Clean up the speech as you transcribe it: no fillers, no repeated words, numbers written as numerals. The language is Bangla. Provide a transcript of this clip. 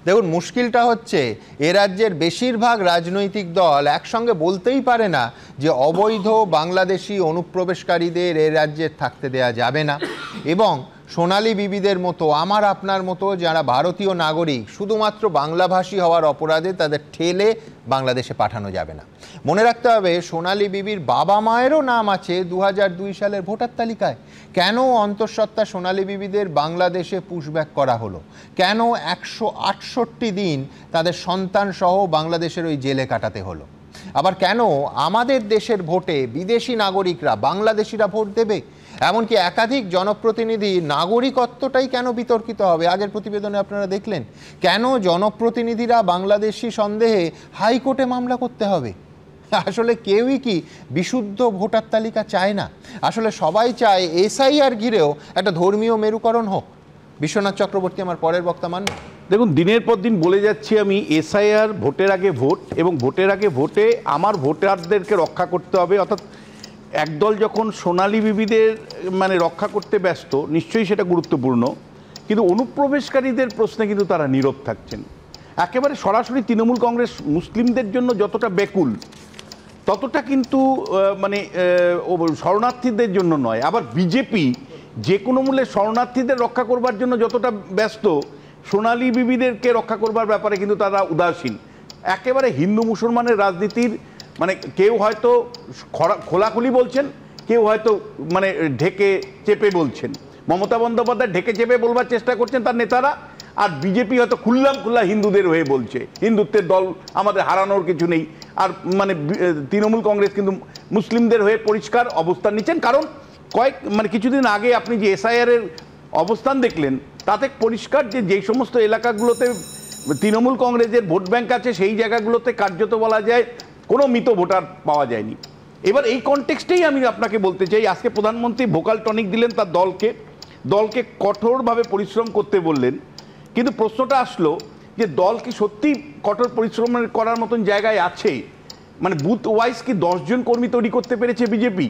দেখুন, মুশকিলটা হচ্ছে এ রাজ্যের বেশিরভাগ রাজনৈতিক দল একসঙ্গে বলতেই পারে না যে অবৈধ বাংলাদেশি অনুপ্রবেশকারীদের এ রাজ্যে থাকতে দেয়া যাবে না, এবং সোনালী বিবিদের মতো আমার আপনার মতো যারা ভারতীয় নাগরিক শুধুমাত্র বাংলাভাষী হওয়ার অপরাধে তাদের ঠেলে বাংলাদেশে পাঠানো যাবে না। মনে রাখতে হবে, সোনালী বিবির বাবা মায়েরও নাম আছে 2002 সালের ভোটার তালিকায়। কেন অন্তঃসত্ত্বা সোনালী বিবিদের বাংলাদেশে পুশব্যাক করা হলো? কেন 168 দিন তাদের সন্তান সহ বাংলাদেশের ওই জেলে কাটাতে হলো? আবার কেন আমাদের দেশের ভোটে বিদেশি নাগরিকরা বাংলাদেশিরা ভোট দেবে? এমনকি একাধিক জনপ্রতিনিধি নাগরিকত্বটাই কেন বিতর্কিত হবে? আগের প্রতিবেদনে আপনারা দেখলেন কেন জনপ্রতিনিধিরা বাংলাদেশি সন্দেহে হাইকোর্টে মামলা করতে হবে। আসলে কেউই কি বিশুদ্ধ ভোটার তালিকা চায় না? আসলে সবাই চায় এসআইআর ঘিরেও একটা ধর্মীয় মেরুকরণ হোক। বিশ্বনাথ চক্রবর্তী আমার পরের বক্তা মান। দেখুন, দিনের পর দিন বলে যাচ্ছি আমি, এসআইআর ভোটের আগে ভোট, এবং ভোটের আগে ভোটে আমার ভোটারদেরকে রক্ষা করতে হবে। অর্থাৎ একদল যখন সোনালী বিবিদের রক্ষা করতে ব্যস্ত, নিশ্চয়ই সেটা গুরুত্বপূর্ণ, কিন্তু অনুপ্রবেশকারীদের প্রশ্নে কিন্তু তারা নীরব থাকছেন। একেবারে সরাসরি তৃণমূল কংগ্রেস মুসলিমদের জন্য যতটা ব্যাকুল, ততটা কিন্তু শরণার্থীদের জন্য নয়। আবার বিজেপি যে কোনো মূল্যে শরণার্থীদের রক্ষা করবার জন্য যতটা ব্যস্ত, সোনালী বিবিদেরকে রক্ষা করবার ব্যাপারে কিন্তু তারা উদাসীন। একেবারে হিন্দু মুসলমানের রাজনীতির কেউ হয়তো খোলাখুলি বলছেন, কেউ হয়তো ঢেকে চেপে বলছেন। মমতা বন্দ্যোপাধ্যায় ঢেকে চেপে বলবার চেষ্টা করছেন তার নেতারা, আর বিজেপি হয়তো খুল্লা হিন্দুদের হয়ে বলছে হিন্দুত্বের দল, আমাদের হারানোর কিছু নেই। আর তৃণমূল কংগ্রেস কিন্তু মুসলিমদের হয়ে পরিষ্কার অবস্থান নিচ্ছেন। কারণ কিছুদিন আগে আপনি যে এসআইআর এর অবস্থান দেখলেন, তাতে পরিষ্কার যে যেই সমস্ত এলাকাগুলোতে তৃণমূল কংগ্রেসের ভোট ব্যাংক আছে, সেই জায়গাগুলোতে কার্যত বলা যায় কোনো মৃত ভোটার পাওয়া যায়নি। এবার এই কনটেক্সটেই আমি আপনাকে বলতে চাই, আজকে প্রধানমন্ত্রী ভোকাল টনিক দিলেন তার দলকে কঠোরভাবে পরিশ্রম করতে বললেন, কিন্তু প্রশ্নটা আসলো যে দল কি সত্যি কঠোর পরিশ্রম করার মতন জায়গায় আছে? বুথ ওয়াইজ কি 10 জন কর্মী তৈরি করতে পেরেছে বিজেপি?